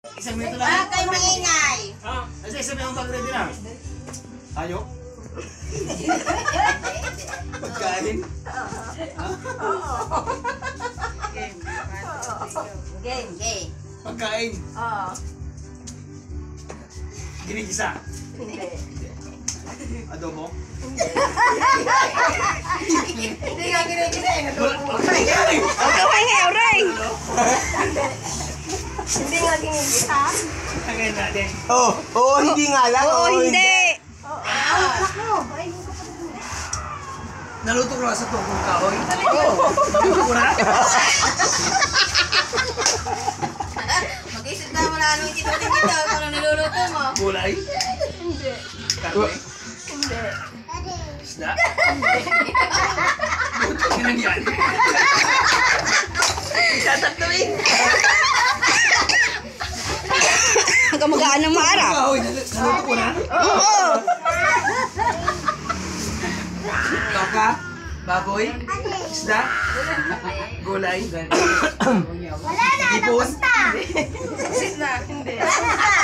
Isang minuto lang. Wala kayo maingay. Kasi isang minuto pag ready na. Tayo? Pagkain? Game. Game. Pagkain? Oo. Ginigisa? Hindi. Adobo? Hindi nga ginigisa eh. Pagkain! Hindi nga ginigisa. Pagkain natin. Oo, hindi nga lang. Oo, hindi. Naluto ko na sa tungkong kahoy. Naluto ko na? Mag-isip na mo na anong itinutin dito kung ano niluluto mo. Gulay? Hindi. Karne? Hindi. Isda? Luto ko na yan. Tatatluin. Hanggang magaan ng maara. Kahoy, naluto ko na? Oo. Baka? Baboy? Isda? Gulay? Wala na, Ipon? tapos na. Hindi. Wala na.